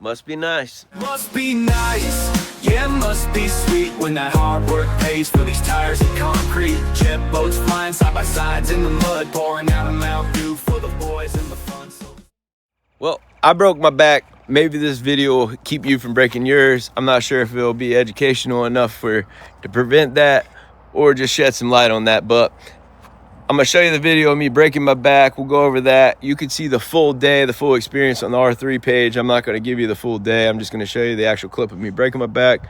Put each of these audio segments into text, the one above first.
Must be nice. Must be nice, yeah, must be sweet when that hard work pays for these tires and concrete. Jet boats flying side by sides in the mud, pouring out a Mountain Dew for the boys and the fun. Well, I broke my back. Maybe this video will keep you from breaking yours. I'm not sure if it'll be educational enough to prevent that or just shed some light on that, but I'm gonna show you the video of me breaking my back. We'll go over that. You can see the full day, the full experience on the R3 page. I'm not gonna give you the full day. I'm just gonna show you the actual clip of me breaking my back,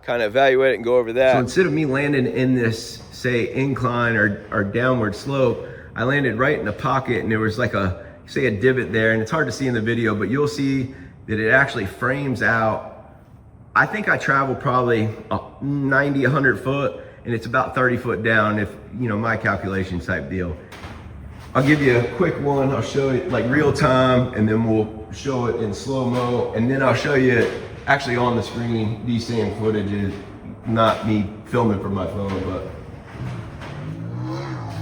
kind of evaluate it and go over that. So instead of me landing in this, say, incline or downward slope, I landed right in the pocket, and there was like a divot there, and it's hard to see in the video, but you'll see that it actually frames out. I think I traveled probably 90, 100 foot, and it's about 30 foot down, if you know my calculations type deal. I'll give you a quick one. I'll show it like real time, and then we'll show it in slow-mo, and then I'll show you it actually on the screen. These same footage is not me filming from my phone, but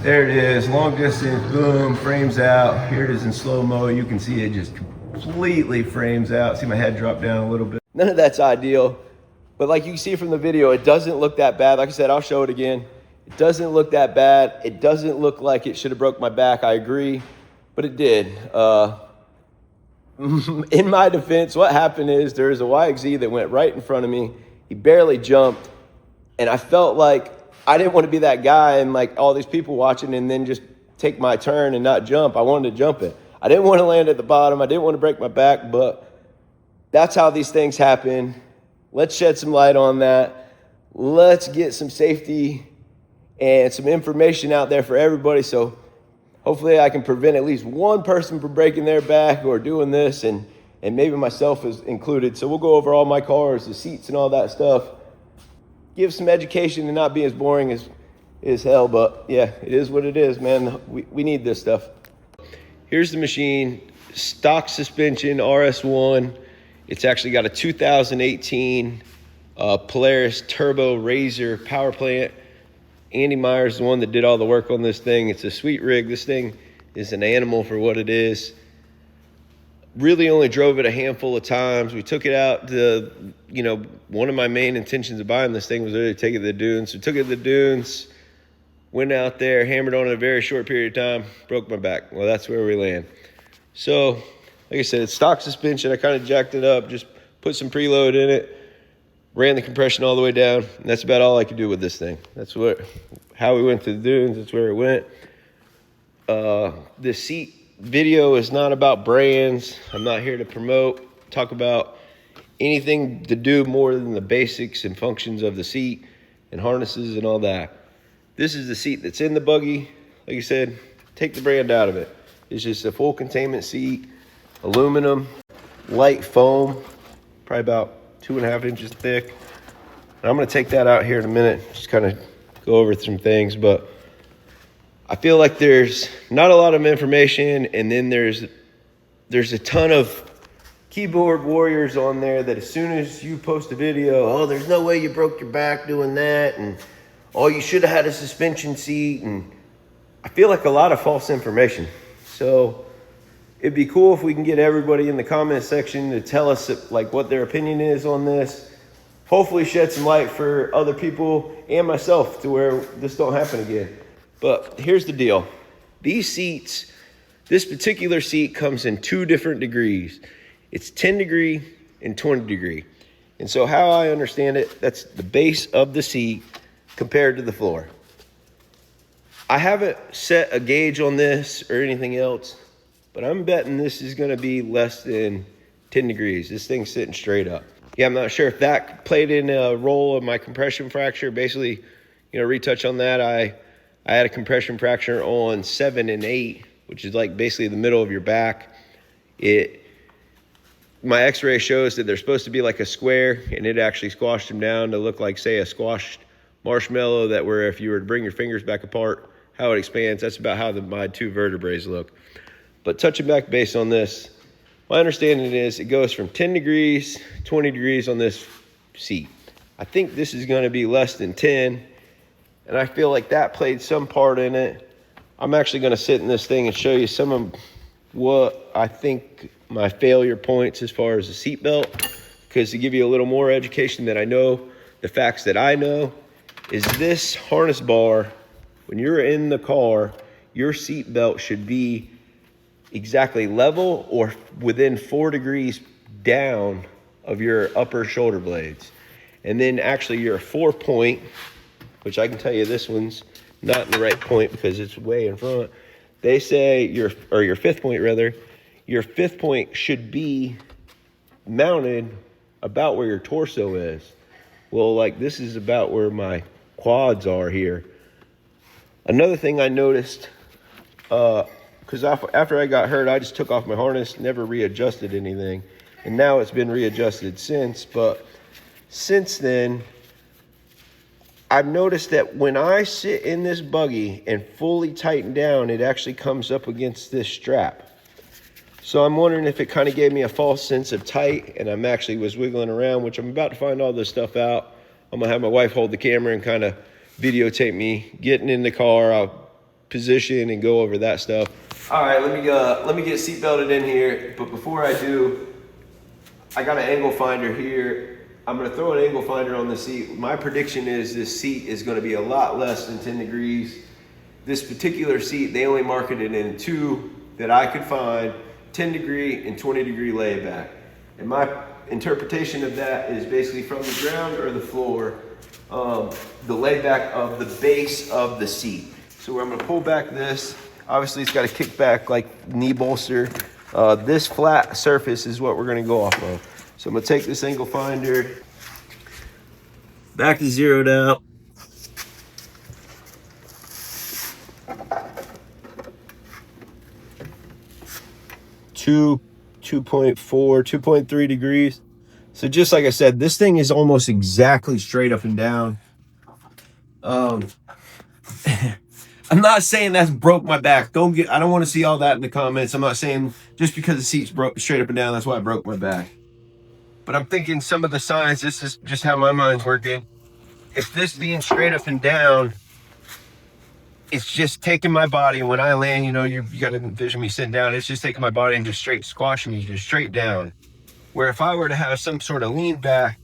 there it is, long distance, boom, frames out. Here it is in slow-mo. You can see it just completely frames out. See my head drop down a little bit. None of that's ideal, but like you can see from the video, it doesn't look that bad. Like I said, I'll show it again. It doesn't look that bad. It doesn't look like it should have broke my back, I agree, but it did. In my defense, what happened is there was a YXZ that went right in front of me. He barely jumped, and I felt like I didn't want to be that guy and like all these people watching and then just take my turn and not jump. I wanted to jump it. I didn't want to land at the bottom. I didn't want to break my back, but that's how these things happen. Let's shed some light on that. Let's get some safety and some information out there for everybody. So hopefully I can prevent at least one person from breaking their back or doing this, and maybe myself is included. So we'll go over all my cars, the seats and all that stuff. Give some education and not be as boring as hell, but yeah, it is what it is, man. We need this stuff. Here's the machine, stock suspension, RS1. It's actually got a 2018 Polaris Turbo Razor power plant. Andy Myers is the one that did all the work on this thing. It's a sweet rig. This thing is an animal for what it is. Really only drove it a handful of times. We took it out to, one of my main intentions of buying this thing was really to take it to the dunes. So took it to the dunes, went out there, hammered on it a very short period of time, broke my back. Well, that's where we land. So, like I said, it's stock suspension. I kind of jacked it up, just put some preload in it, ran the compression all the way down, and that's about all I could do with this thing. That's how we went to the dunes. That's where it went. The seat video is not about brands. I'm not here to talk about anything to do more than the basics and functions of the seat and harnesses and all that. This is the seat that's in the buggy. Like I said, take the brand out of it. It's just a full containment seat, aluminum, light foam, probably about 2.5 inches thick. And I'm gonna take that out here in a minute, just kind of go over some things, but I feel like there's not a lot of information, and then there's a ton of keyboard warriors on there that as soon as you post a video, oh, there's no way you broke your back doing that, and oh, you should have had a suspension seat, and I feel like a lot of false information. So it'd be cool if we can get everybody in the comment section to tell us like what their opinion is on this. Hopefully shed some light for other people and myself to where this don't happen again. But here's the deal. These seats, this particular seat comes in 2 different degrees. It's 10 degree and 20 degree. And so how I understand it, that's the base of the seat compared to the floor. I haven't set a gauge on this or anything else, but I'm betting this is gonna be less than 10 degrees. This thing's sitting straight up. Yeah, I'm not sure if that played in a role of my compression fracture. Basically, retouch on that. I had a compression fracture on 7 and 8, which is like basically the middle of your back. My x-ray shows that they're supposed to be like a square, and it actually squashed them down to look like, say, a squashed marshmallow, that where if you were to bring your fingers back apart, how it expands, that's about how my 2 vertebrae look. But touching back base on this, my understanding is it goes from 10 degrees, 20 degrees on this seat. I think this is going to be less than 10, and I feel like that played some part in it. I'm actually going to sit in this thing and show you some of what I think my failure points as far as the seatbelt, because to give you a little more education that I know, the facts that I know, is this harness bar, when you're in the car, your seatbelt should be exactly level or within 4 degrees down of your upper shoulder blades. And then actually your 4-point, which I can tell you this one's not in the right point because it's way in front. They say your 5th point rather, your 5th point should be mounted about where your torso is. Well, like this is about where my quads are here. Another thing I noticed, because after I got hurt, I just took off my harness, never readjusted anything. And now it's been readjusted since. But since then, I've noticed that when I sit in this buggy and fully tighten down, it actually comes up against this strap. So I'm wondering if it kind of gave me a false sense of tight and I'm actually was wiggling around, which I'm about to find all this stuff out. I'm gonna have my wife hold the camera and kind of videotape me getting in the car. I'll position and go over that stuff. All right, let me get seat belted in here. But before I do, I got an angle finder here. I'm gonna throw an angle finder on the seat. My prediction is this seat is gonna be a lot less than 10 degrees. This particular seat, they only marketed in 2 that I could find, 10 degree and 20 degree layback. And my interpretation of that is basically from the ground or the floor, the layback of the base of the seat. So I'm gonna pull back this. Obviously it's got a kickback like knee bolster. This flat surface is what we're gonna go off of. So I'm gonna take this angle finder, back to zeroed out. Two, 2.4, 2.3 degrees. So just like I said, this thing is almost exactly straight up and down. I'm not saying that's broke my back. I don't want to see all that in the comments. I'm not saying just because the seat's broke straight up and down, that's why I broke my back. But I'm thinking some of the signs, this is just how my mind's working. If this being straight up and down, it's just taking my body, when I land, you got to envision me sitting down, it's just taking my body and just straight squashing me, just straight down. Where if I were to have some sort of lean back,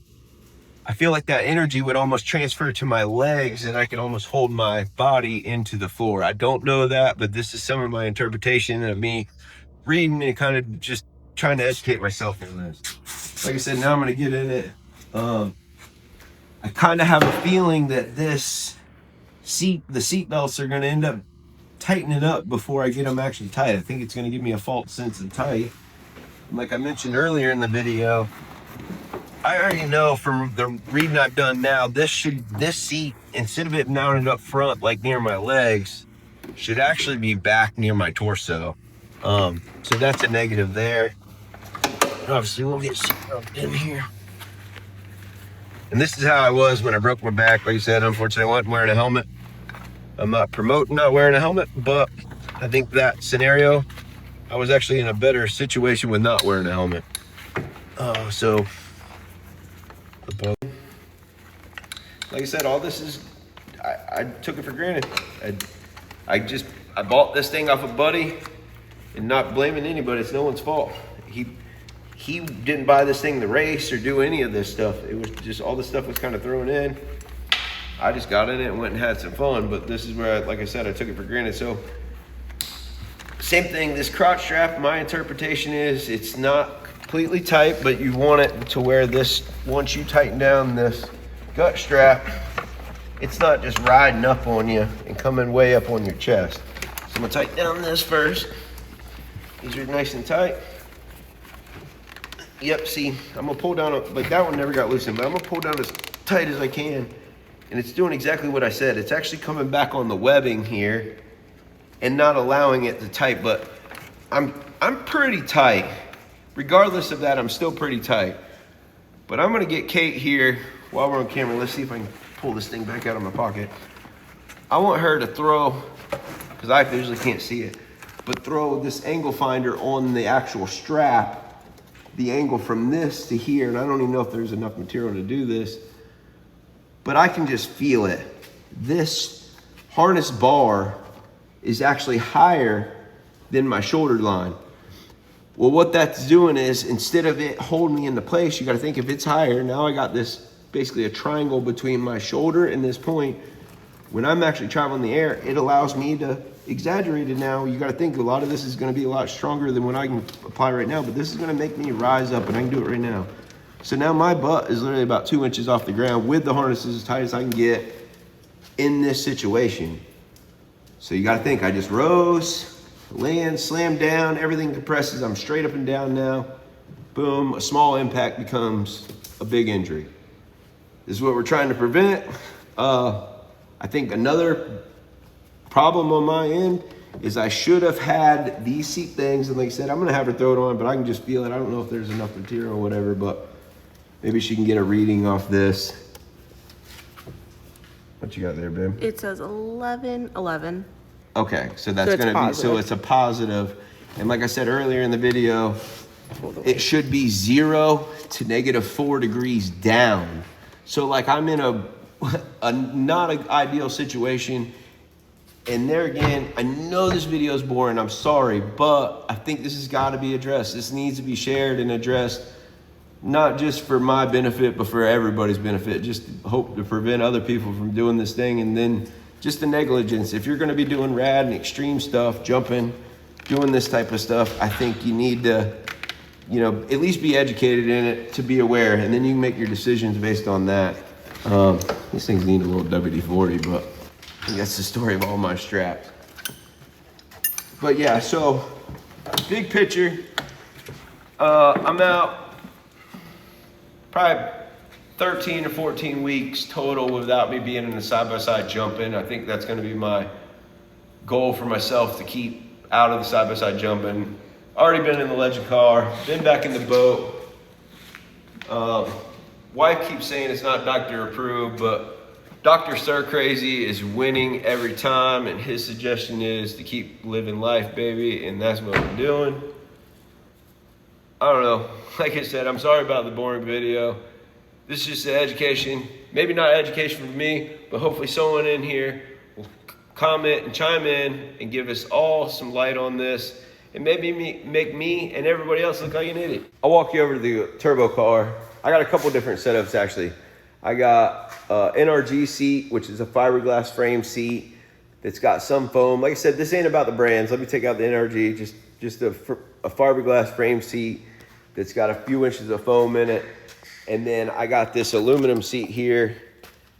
I feel like that energy would almost transfer to my legs and I could almost hold my body into the floor. I don't know that, but this is some of my interpretation of me reading and kind of just trying to educate myself on this. Like I said, now I'm going to get in it. I kind of have a feeling that the seat belts are going to end up tightening up before I get them actually tight. I think it's going to give me a false sense of tight. And like I mentioned earlier in the video, I already know from the reading I've done now, this seat, instead of it mounted up front, like near my legs, should actually be back near my torso. So that's a negative there. Obviously, we'll get seatbelt in here. And this is how I was when I broke my back. Like I said, unfortunately, I wasn't wearing a helmet. I'm not promoting not wearing a helmet, but I think that scenario, I was actually in a better situation with not wearing a helmet. So, like I said, all this is, I took it for granted. I bought this thing off a buddy, and not blaming anybody, it's no one's fault. He didn't buy this thing to race or do any of this stuff. It was just, all this stuff was kind of thrown in. I just got in it and went and had some fun, but this is where, like I said, I took it for granted. So, same thing, this crotch strap, my interpretation is it's not completely tight, but you want it to where this, once you tighten down this gut strap, it's not just riding up on you and coming way up on your chest. So I'm gonna tighten down this first. These are nice and tight. Yep, see, I'm gonna pull down, like that one never got loosened, but I'm gonna pull down as tight as I can. And it's doing exactly what I said. It's actually coming back on the webbing here and not allowing it to tight, but I'm pretty tight. Regardless of that, I'm still pretty tight. But I'm gonna get Kate here while we're on camera. Let's see if I can pull this thing back out of my pocket. I want her to throw, because I visually can't see it, but throw this angle finder on the actual strap, the angle from this to here, and I don't even know if there's enough material to do this, but I can just feel it. This harness bar is actually higher than my shoulder line. Well, what that's doing is, instead of it holding me into place, you got to think if it's higher, now I got this basically a triangle between my shoulder and this point. When I'm actually traveling the air, it allows me to exaggerate it now. You got to think a lot of this is going to be a lot stronger than what I can apply right now, but this is going to make me rise up, and I can do it right now. So now my butt is literally about 2 inches off the ground with the harnesses as tight as I can get in this situation. So you got to think, I just rose, land, slam down, everything compresses. I'm straight up and down now. Boom, a small impact becomes a big injury. This is what we're trying to prevent. I think another problem on my end is I should have had these seat things, and like I said, I'm gonna have her throw it on, but I can just feel it. I don't know if there's enough material or whatever, but maybe she can get a reading off this. What you got there, babe? It says 11. Okay, so that's So it's gonna be, positive. so it's a positive. And like I said earlier in the video, it should be 0 to -4 degrees down. So like I'm in a not an ideal situation. And there again, I know this video is boring, I'm sorry, but I think this has got to be addressed. This needs to be shared and addressed, not just for my benefit, but for everybody's benefit. Just hope to prevent other people from doing this thing. And then just the negligence. If you're going to be doing rad and extreme stuff, jumping, doing this type of stuff, I think you need to, you know, at least be educated in it to be aware, and then you can make your decisions based on that. These things need a little WD-40, but I think that's the story of all my straps. But yeah, so big picture, I'm out probably 13 or 14 weeks total without me being in the side-by-side jumping. I think that's gonna be my goal for myself, to keep out of the side-by-side jumping. Already been in the legend car, been back in the boat. Wife keeps saying it's not doctor approved, but Dr. Sir Crazy is winning every time, and his suggestion is to keep living life, baby, and that's what I'm doing. I don't know. Like I said, I'm sorry about the boring video. This is just an education. Maybe not education for me, but hopefully someone in here will comment and chime in and give us all some light on this, and maybe make me and everybody else look like an idiot. I'll walk you over to the turbo car. I got a couple different setups actually. I got NRG seat, which is a fiberglass frame seat that's got some foam. Like I said, this ain't about the brands. Let me take out the NRG, just a fiberglass frame seat that's got a few inches of foam in it. And then I got this aluminum seat here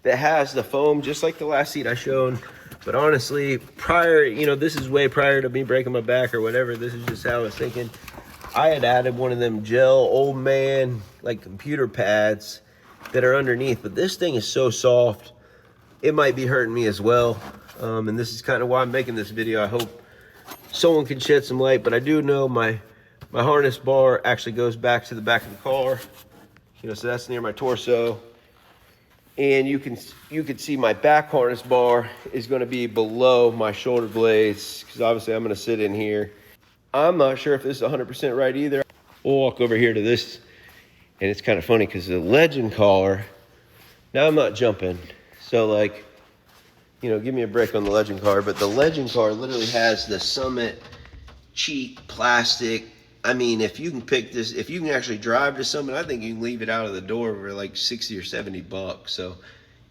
that has the foam just like the last seat I showed. But honestly, prior, you know, this is way prior to me breaking my back or whatever. This is just how I was thinking. I had added one of them gel old man like computer pads that are underneath, but this thing is so soft, it might be hurting me as well. And this is kind of why I'm making this video. I hope someone can shed some light, but I do know my harness bar actually goes back to the back of the car, you know, so that's near my torso. And you can see my back harness bar is going to be below my shoulder blades, because obviously I'm going to sit in here. I'm not sure if this is 100% right either. We'll walk over here to this, and it's kind of funny because the legend car, now I'm not jumping, so like, you know, give me a break on the legend car, but the legend car literally has the Summit cheap plastic. I mean, if you can pick this, if you can actually drive to Summit, I think you can leave it out of the door for like 60 or 70 bucks. So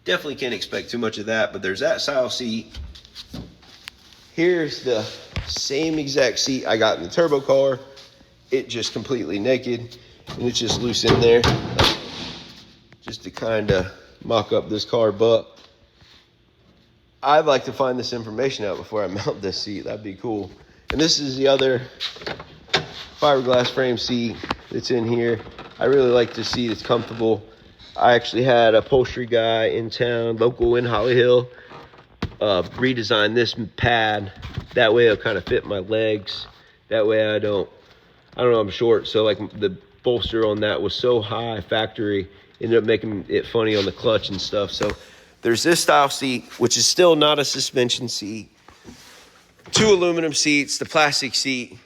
definitely can't expect too much of that, but there's that style seat. Here's the same exact seat I got in the turbo car. It just completely naked, and it's just loose in there, just to kind of mock up this car. But I'd like to find this information out before I mount this seat. That'd be cool. And this is the other fiberglass frame seat that's in here. I really like this seat. It's comfortable. I actually had a upholstery guy in town, local in Holly Hill, redesign this pad. That way it'll kind of fit my legs. That way I don't know, I'm short, so like the bolster on that was so high factory, ended up making it funny on the clutch and stuff. So there's this style seat, which is still not a suspension seat. 2 aluminum seats, the plastic seat.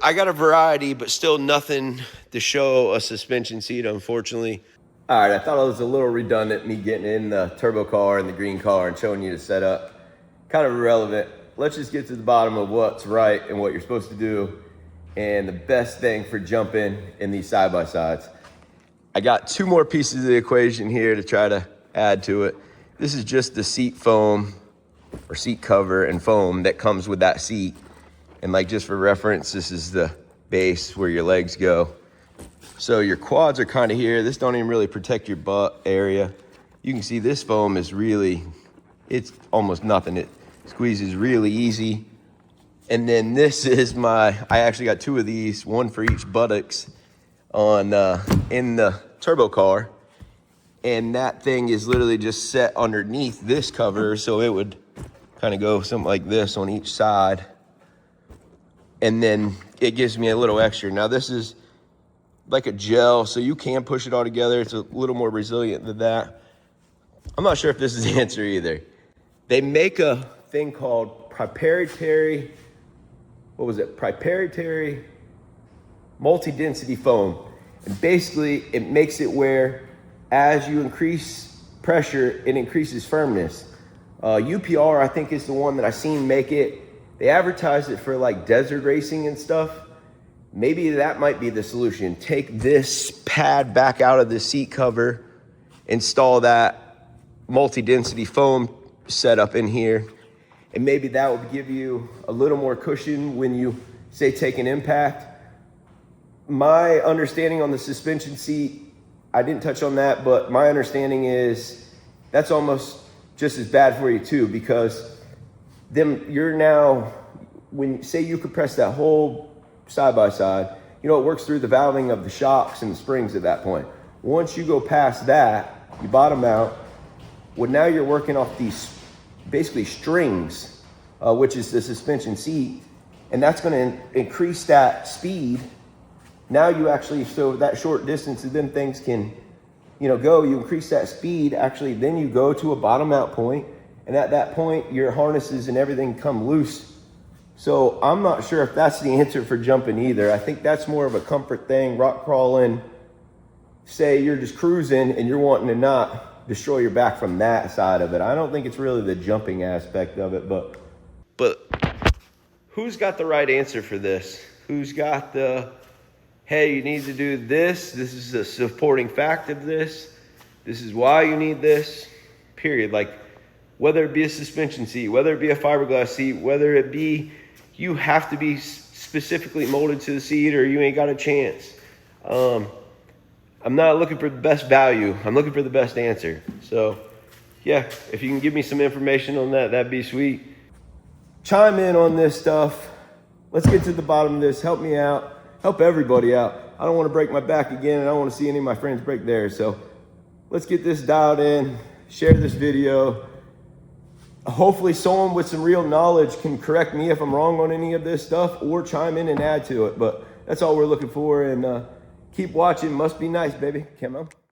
I got a variety, but still nothing to show a suspension seat, unfortunately. All right, I thought it was a little redundant, me getting in the turbo car and the green car and showing you the setup. Kind of irrelevant. Let's just get to the bottom of what's right and what you're supposed to do. and the best thing for jumping in these side-by-sides. I got 2 more pieces of the equation here to try to add to it. This is just the seat foam or seat cover and foam that comes with that seat. And like just for reference, this is the base where your legs go. So your quads are kind of here. This don't even really protect your butt area. You can see this foam is really, it's almost nothing. It squeezes really easy. And then this is I actually got 2 of these, one for each buttocks in the turbo car. And that thing is literally just set underneath this cover. So it would kind of go something like this on each side. And then it gives me a little extra. Now this is like a gel, so you can push it all together. It's a little more resilient than that. I'm not sure if this is the answer either. They make a thing called proprietary multi-density foam. And basically it makes it where as you increase pressure, it increases firmness. UPR, I think, is the one that I seen make it. They advertise it for like desert racing and stuff. Maybe that might be the solution. Take this pad back out of the seat cover, install that multi-density foam setup in here, and maybe that will give you a little more cushion when you, say, take an impact. My understanding on the suspension seat, I didn't touch on that, but my understanding is that's almost just as bad for you too, because you're now, when say you compress that whole side by side, you know, it works through the valving of the shocks and the springs at that point. Once you go past that, you bottom out, well, now you're working off these basically strings, which is the suspension seat, and that's going to increase that speed. Now you actually, so that short distance and then things can, you know, go, you increase that speed, actually, then you go to a bottom out point, and at that point, your harnesses and everything come loose. So I'm not sure if that's the answer for jumping either. I think that's more of a comfort thing, rock crawling. Say you're just cruising and you're wanting to not destroy your back from that side of it. I don't think it's really the jumping aspect of it, but who's got the right answer for this? Who's got the, hey, you need to do this. This is a supporting fact of this. This is why you need this, period. Like, whether it be a suspension seat, whether it be a fiberglass seat, whether it be you have to be specifically molded to the seat or you ain't got a chance. I'm not looking for the best value. I'm looking for the best answer. So, yeah, if you can give me some information on that, that'd be sweet. Chime in on this stuff. Let's get to the bottom of this. Help me out. Help everybody out. I don't want to break my back again, and I don't want to see any of my friends break theirs. So let's get this dialed in. Share this video. Hopefully someone with some real knowledge can correct me if I'm wrong on any of this stuff or chime in and add to it. But that's all we're looking for. And keep watching. Must be nice, baby. Come on.